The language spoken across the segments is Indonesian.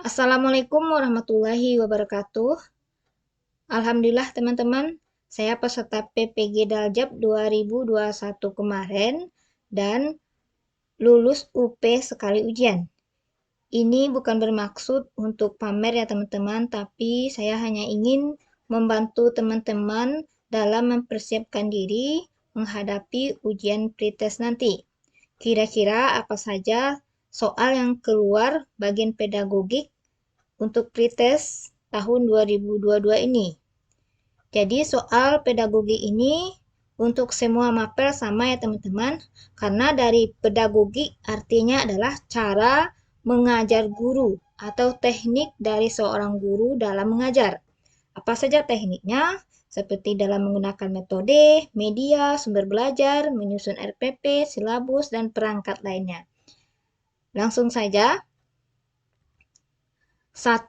Assalamualaikum warahmatullahi wabarakatuh. Alhamdulillah teman-teman, saya peserta PPG Daljab 2021 kemarin dan lulus UP sekali ujian. Ini bukan bermaksud untuk pamer ya teman-teman, tapi saya hanya ingin membantu teman-teman dalam mempersiapkan diri menghadapi ujian pretest nanti. Kira-kira apa saja soal yang keluar bagian pedagogik untuk pretest tahun 2022 ini. Jadi soal pedagogi ini untuk semua mapel sama ya teman-teman, karena dari pedagogi artinya adalah cara mengajar guru atau teknik dari seorang guru dalam mengajar. Apa saja tekniknya? Seperti dalam menggunakan metode, media, sumber belajar, menyusun RPP, silabus, dan perangkat lainnya. Langsung saja. 1.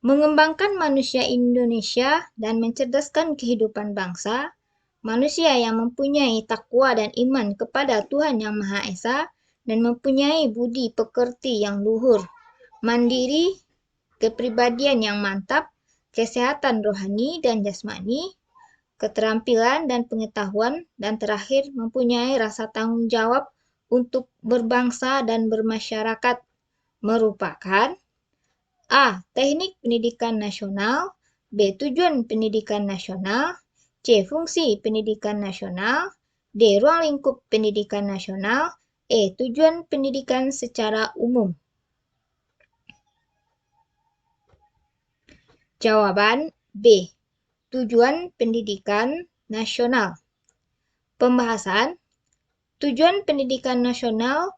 Mengembangkan manusia Indonesia dan mencerdaskan kehidupan bangsa, manusia yang mempunyai takwa dan iman kepada Tuhan Yang Maha Esa dan mempunyai budi pekerti yang luhur, mandiri, kepribadian yang mantap, kesehatan rohani dan jasmani, keterampilan dan pengetahuan, dan terakhir mempunyai rasa tanggung jawab untuk berbangsa dan bermasyarakat merupakan A. Teknik pendidikan nasional. B. Tujuan pendidikan nasional. C. Fungsi pendidikan nasional. D. Ruang lingkup pendidikan nasional. E. Tujuan pendidikan secara umum. Jawaban B. Tujuan pendidikan nasional. Pembahasan tujuan pendidikan nasional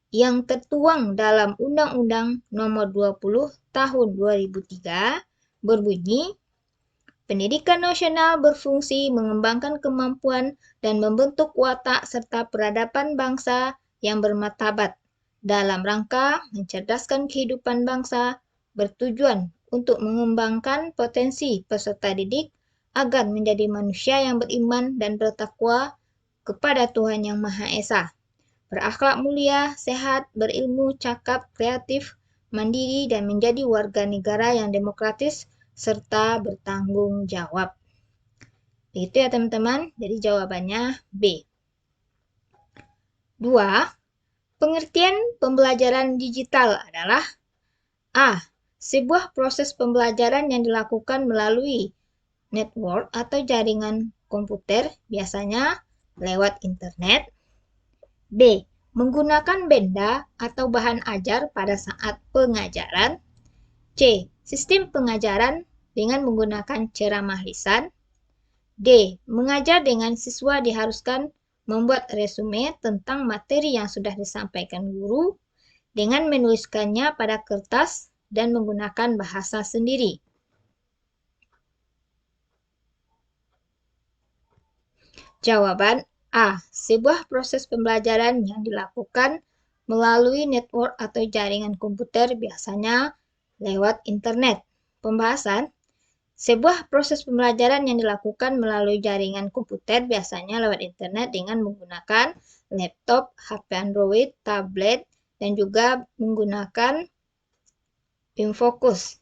yang tertuang dalam Undang-Undang Nomor 20 Tahun 2003 berbunyi, pendidikan nasional berfungsi mengembangkan kemampuan dan membentuk watak serta peradaban bangsa yang bermartabat dalam rangka mencerdaskan kehidupan bangsa, bertujuan untuk mengembangkan potensi peserta didik agar menjadi manusia yang beriman dan bertakwa kepada Tuhan Yang Maha Esa, berakhlak mulia, sehat, berilmu, cakap, kreatif, mandiri, dan menjadi warga negara yang demokratis serta bertanggung jawab. Itu ya teman-teman, jadi jawabannya B. 2. Pengertian pembelajaran digital adalah A. Sebuah proses pembelajaran yang dilakukan melalui network atau jaringan komputer, biasanya lewat internet. B. Menggunakan benda atau bahan ajar pada saat pengajaran. C. Sistem pengajaran dengan menggunakan ceramah lisan. D. Mengajar dengan siswa diharuskan membuat resume tentang materi yang sudah disampaikan guru dengan menuliskannya pada kertas dan menggunakan bahasa sendiri. Jawaban A. Sebuah proses pembelajaran yang dilakukan melalui network atau jaringan komputer, biasanya lewat internet. Pembahasan sebuah proses pembelajaran yang dilakukan melalui jaringan komputer, biasanya lewat internet dengan menggunakan laptop, HP Android, tablet, dan juga menggunakan Infokus.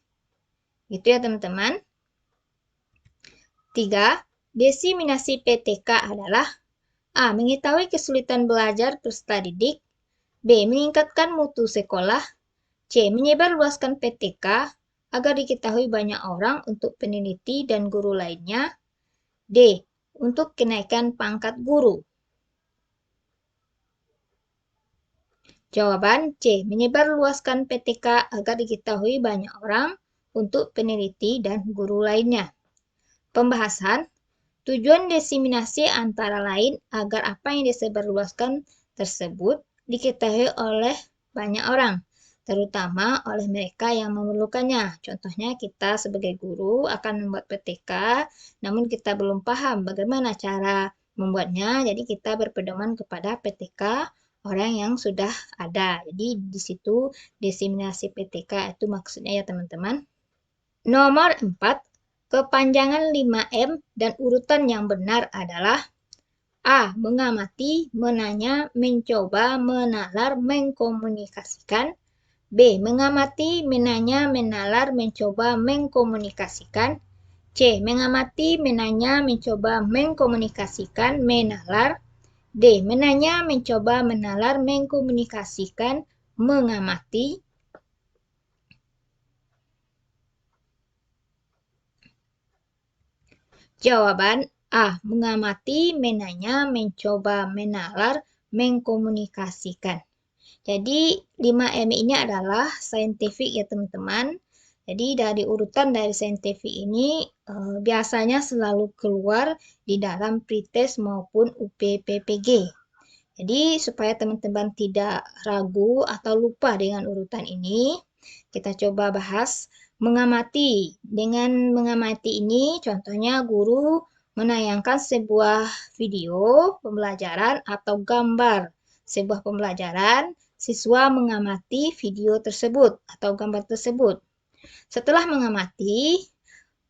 Gitu ya teman-teman. 3. Diseminasi PTK adalah A. Mengetahui kesulitan belajar peserta didik. B. Meningkatkan mutu sekolah. C. Menyebarluaskan PTK agar diketahui banyak orang untuk peneliti dan guru lainnya. D. Untuk kenaikan pangkat guru. Jawaban C. Menyebarluaskan PTK agar diketahui banyak orang untuk peneliti dan guru lainnya. Pembahasan tujuan diseminasi antara lain agar apa yang disebarluaskan tersebut diketahui oleh banyak orang, terutama oleh mereka yang memerlukannya. Contohnya kita sebagai guru akan membuat PTK, namun kita belum paham bagaimana cara membuatnya, jadi kita berpedoman kepada PTK orang yang sudah ada. Jadi di situ diseminasi PTK itu maksudnya ya teman-teman. Nomor 4. Kepanjangan 5M dan urutan yang benar adalah A. Mengamati, menanya, mencoba, menalar, mengkomunikasikan. B. Mengamati, menanya, menalar, mencoba, mengkomunikasikan. C. Mengamati, menanya, mencoba, mengkomunikasikan, menalar. D. Menanya, mencoba, menalar, mengkomunikasikan, mengamati. Jawaban A. Mengamati, menanya, mencoba, menalar, mengkomunikasikan. Jadi 5M ini adalah saintifik ya teman-teman. Jadi dari urutan dari saintifik ini biasanya selalu keluar di dalam pretest maupun UPPPG. Jadi supaya teman-teman tidak ragu atau lupa dengan urutan ini, kita coba bahas mengamati. Dengan mengamati ini, contohnya guru menayangkan sebuah video pembelajaran atau gambar sebuah pembelajaran, siswa mengamati video tersebut atau gambar tersebut. Setelah mengamati,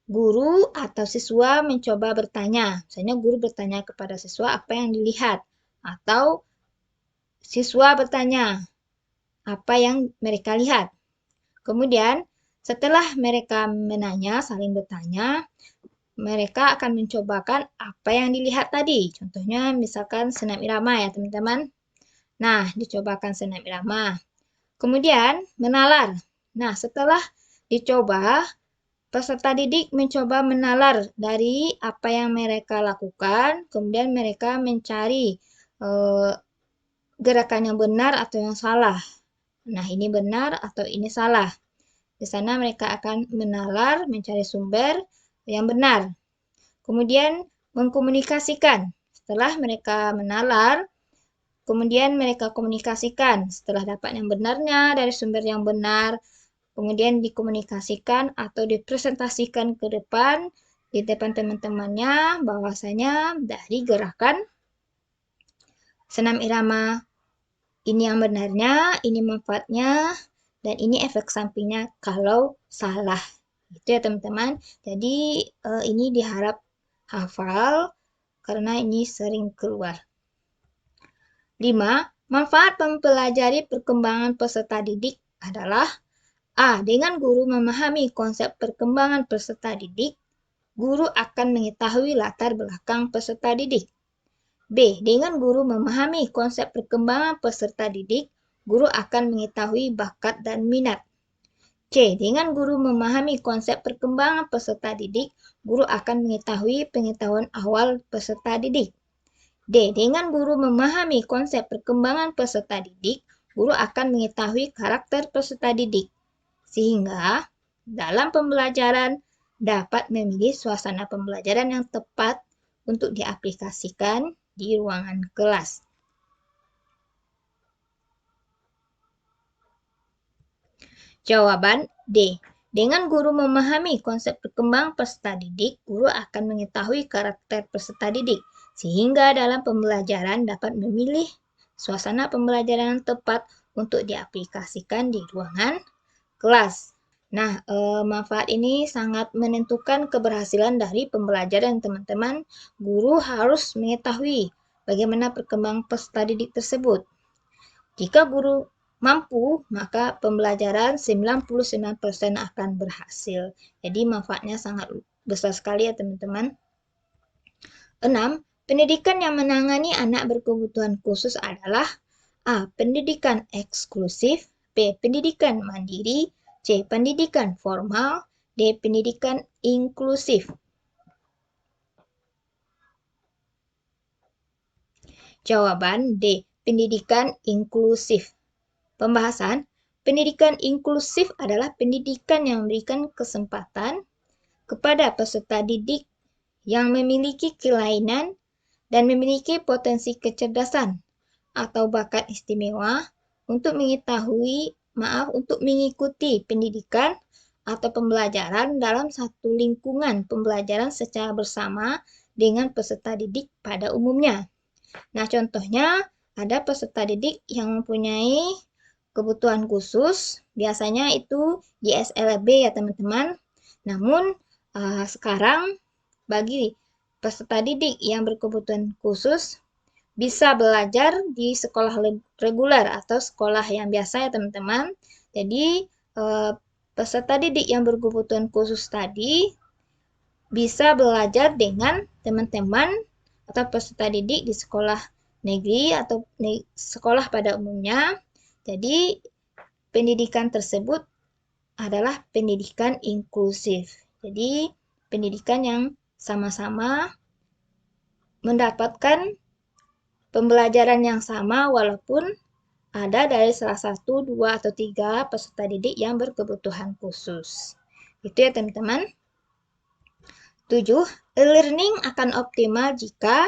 guru atau siswa mencoba bertanya. Misalnya guru bertanya kepada siswa apa yang dilihat. Atau siswa bertanya apa yang mereka lihat. Kemudian setelah mereka menanya, saling bertanya, mereka akan mencobakan apa yang dilihat tadi. Contohnya misalkan senam irama ya teman-teman. Nah, dicobakan senam irama. Kemudian menalar. Nah, setelah dicoba, peserta didik mencoba menalar dari apa yang mereka lakukan, kemudian mereka mencari gerakan yang benar atau yang salah. Nah, ini benar atau ini salah. Di sana mereka akan menalar, mencari sumber yang benar. Kemudian mengkomunikasikan. Setelah mereka menalar, kemudian mereka komunikasikan. Setelah dapat yang benarnya dari sumber yang benar, kemudian dikomunikasikan atau dipresentasikan ke depan, di depan teman-temannya, bahwasanya dari gerakan senam irama ini yang benarnya, ini manfaatnya, dan ini efek sampingnya kalau salah. Itu ya teman-teman. Jadi ini diharap hafal karena ini sering keluar. 5. Manfaat mempelajari perkembangan peserta didik adalah A. Dengan guru memahami konsep perkembangan peserta didik, guru akan mengetahui latar belakang peserta didik. B. Dengan guru memahami konsep perkembangan peserta didik, guru akan mengetahui bakat dan minat. C. Dengan guru memahami konsep perkembangan peserta didik, guru akan mengetahui pengetahuan awal peserta didik. D. Dengan guru memahami konsep perkembangan peserta didik, guru akan mengetahui karakter peserta didik. Sehingga dalam pembelajaran dapat memilih suasana pembelajaran yang tepat untuk diaplikasikan di ruangan kelas. Jawaban D. Dengan guru memahami konsep perkembangan peserta didik, guru akan mengetahui karakter peserta didik, sehingga dalam pembelajaran dapat memilih suasana pembelajaran yang tepat untuk diaplikasikan di ruangan kelas. Nah, manfaat ini sangat menentukan keberhasilan dari pembelajaran teman-teman. Guru harus mengetahui bagaimana perkembangan peserta didik tersebut. Jika guru mampu, maka pembelajaran 99% akan berhasil. Jadi manfaatnya sangat besar sekali ya teman-teman. 6. Pendidikan yang menangani anak berkebutuhan khusus adalah A. Pendidikan eksklusif, B. Pendidikan mandiri, C. Pendidikan formal, D. Pendidikan inklusif. Jawaban D. Pendidikan inklusif. Pembahasan, pendidikan inklusif adalah pendidikan yang memberikan kesempatan kepada peserta didik yang memiliki kelainan dan memiliki potensi kecerdasan atau bakat istimewa untuk mengikuti pendidikan atau pembelajaran dalam satu lingkungan pembelajaran secara bersama dengan peserta didik pada umumnya. Nah, contohnya ada peserta didik yang mempunyai kebutuhan khusus, biasanya itu di SLB ya teman-teman. Namun sekarang bagi peserta didik yang berkebutuhan khusus bisa belajar di sekolah reguler atau sekolah yang biasa ya teman-teman. Jadi, peserta didik yang berkebutuhan khusus tadi bisa belajar dengan teman-teman atau peserta didik di sekolah negeri atau sekolah pada umumnya. Jadi, pendidikan tersebut adalah pendidikan inklusif. Jadi, pendidikan yang sama-sama mendapatkan pembelajaran yang sama walaupun ada dari salah satu, dua, atau tiga peserta didik yang berkebutuhan khusus. Itu ya teman-teman. 7. E-learning akan optimal jika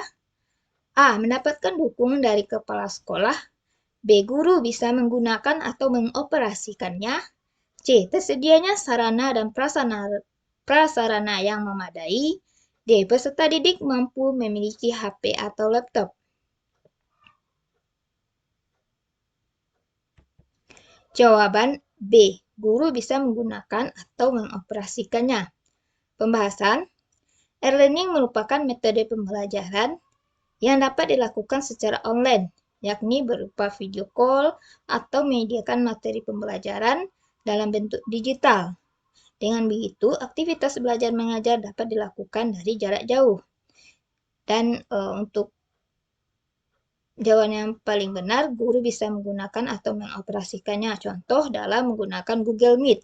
A. Mendapatkan dukungan dari kepala sekolah. B. Guru bisa menggunakan atau mengoperasikannya. C. Tersedianya sarana dan prasarana yang memadai. D. Peserta didik mampu memiliki HP atau laptop. Jawaban B. Guru bisa menggunakan atau mengoperasikannya. Pembahasan. E-learning merupakan metode pembelajaran yang dapat dilakukan secara online, yakni berupa video call atau menyediakan materi pembelajaran dalam bentuk digital. Dengan begitu, aktivitas belajar mengajar dapat dilakukan dari jarak jauh. Dan untuk jawaban yang paling benar, guru bisa menggunakan atau mengoperasikannya. Contoh dalam menggunakan Google Meet.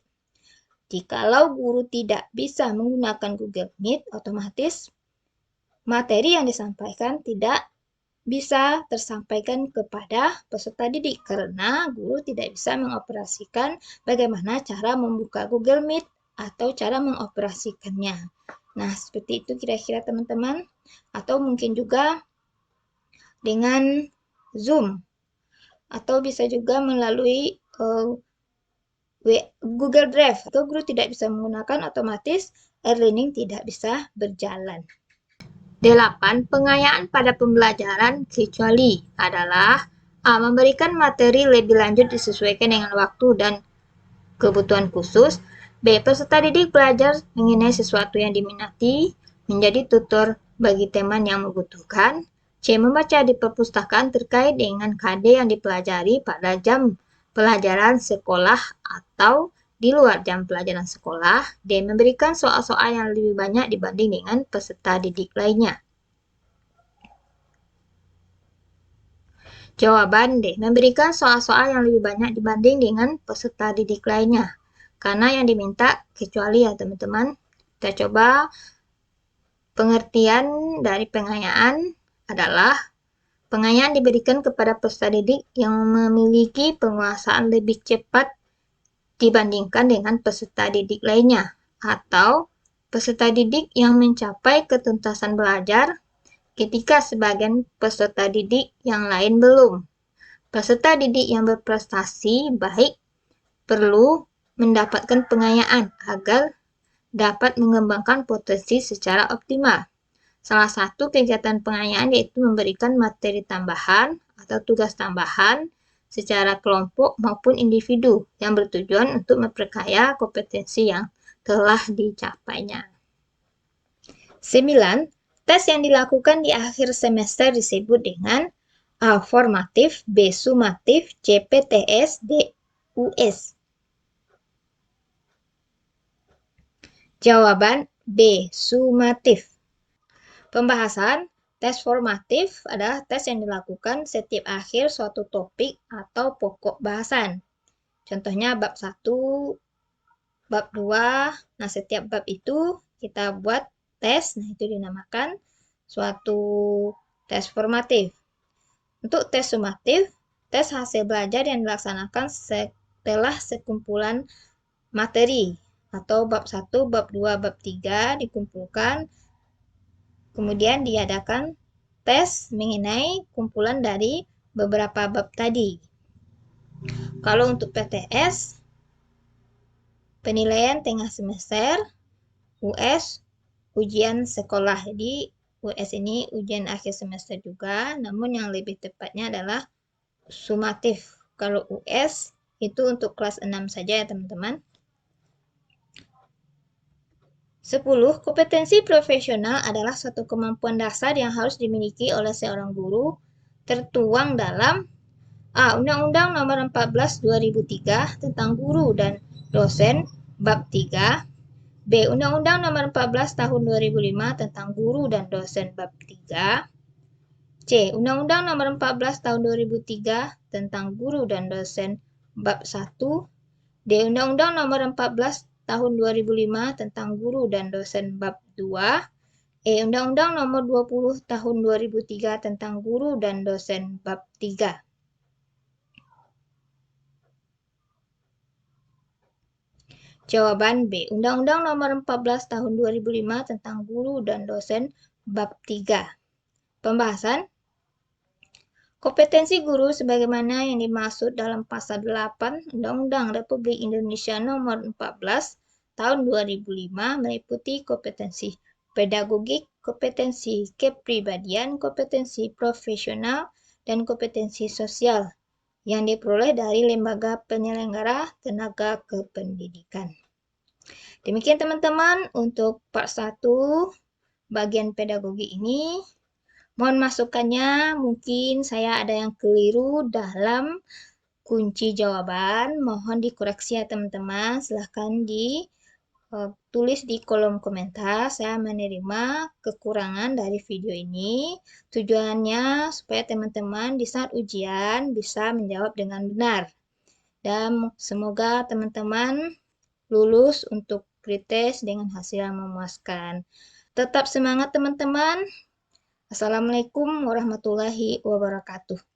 Jikalau guru tidak bisa menggunakan Google Meet, otomatis materi yang disampaikan tidak bisa tersampaikan kepada peserta didik karena guru tidak bisa mengoperasikan bagaimana cara membuka Google Meet atau cara mengoperasikannya. Nah, seperti itu kira-kira teman-teman. Atau mungkin juga dengan Zoom. Atau bisa juga melalui Google Drive. Atau guru tidak bisa menggunakan, otomatis e-learning tidak bisa berjalan. 8. Pengayaan pada pembelajaran kecuali adalah A. Memberikan materi lebih lanjut disesuaikan dengan waktu dan kebutuhan khusus. B. Peserta didik belajar mengenai sesuatu yang diminati, menjadi tutor bagi teman yang membutuhkan. C. Membaca di perpustakaan terkait dengan KD yang dipelajari pada jam pelajaran sekolah atau di luar jam pelajaran sekolah. D. Memberikan soal-soal yang lebih banyak dibanding dengan peserta didik lainnya. Jawaban D. Memberikan soal-soal yang lebih banyak dibanding dengan peserta didik lainnya. Karena yang diminta kecuali ya teman-teman. Kita coba pengertian dari pengayaan adalah pengayaan diberikan kepada peserta didik yang memiliki penguasaan lebih cepat dibandingkan dengan peserta didik lainnya. Atau peserta didik yang mencapai ketuntasan belajar ketika sebagian peserta didik yang lain belum. Peserta didik yang berprestasi baik perlu mendapatkan pengayaan agar dapat mengembangkan potensi secara optimal. Salah satu kegiatan pengayaan yaitu memberikan materi tambahan atau tugas tambahan secara kelompok maupun individu yang bertujuan untuk memperkaya kompetensi yang telah dicapainya. 9. Tes yang dilakukan di akhir semester disebut dengan A. Formatif, B. Sumatif, C. PTS, D. US. Jawaban B. Sumatif. Pembahasan. Tes formatif adalah tes yang dilakukan setiap akhir suatu topik atau pokok bahasan. Contohnya bab 1, bab 2. Nah, setiap bab itu kita buat tes. Nah, itu dinamakan suatu tes formatif. Untuk tes sumatif, tes hasil belajar yang dilaksanakan setelah sekumpulan materi atau bab 1, bab 2, bab 3 dikumpulkan. Kemudian diadakan tes mengenai kumpulan dari beberapa bab tadi. Kalau untuk PTS, penilaian tengah semester, US, ujian sekolah. Jadi US ini ujian akhir semester juga, namun yang lebih tepatnya adalah sumatif. Kalau US itu untuk kelas 6 saja ya teman-teman. 10. Kompetensi profesional adalah suatu kemampuan dasar yang harus dimiliki oleh seorang guru tertuang dalam A. Undang-Undang Nomor 14 2003 tentang guru dan dosen bab 3. B. Undang-Undang Nomor 14 Tahun 2005 tentang guru dan dosen bab 3. C. Undang-Undang Nomor 14 Tahun 2003 tentang guru dan dosen bab 1. D. Undang-Undang Nomor 14 Tahun 2005 tentang guru dan dosen bab 2. E. Undang-Undang Nomor 20 Tahun 2003 tentang guru dan dosen bab 3. Jawaban B. Undang-Undang Nomor 14 Tahun 2005 tentang guru dan dosen bab 3. Pembahasan kompetensi guru sebagaimana yang dimaksud dalam pasal 8 Undang-Undang Republik Indonesia Nomor 14 Tahun 2005 meliputi kompetensi pedagogik, kompetensi kepribadian, kompetensi profesional, dan kompetensi sosial yang diperoleh dari lembaga penyelenggara tenaga kependidikan. Demikian teman-teman untuk part 1 bagian pedagogi ini. Mohon masukannya, mungkin saya ada yang keliru dalam kunci jawaban. Mohon dikoreksi ya teman-teman. Silahkan ditulis di kolom komentar. Saya menerima kekurangan dari video ini. Tujuannya supaya teman-teman di saat ujian bisa menjawab dengan benar. Dan semoga teman-teman lulus untuk pretest dengan hasil yang memuaskan. Tetap semangat teman-teman. Assalamualaikum warahmatullahi wabarakatuh.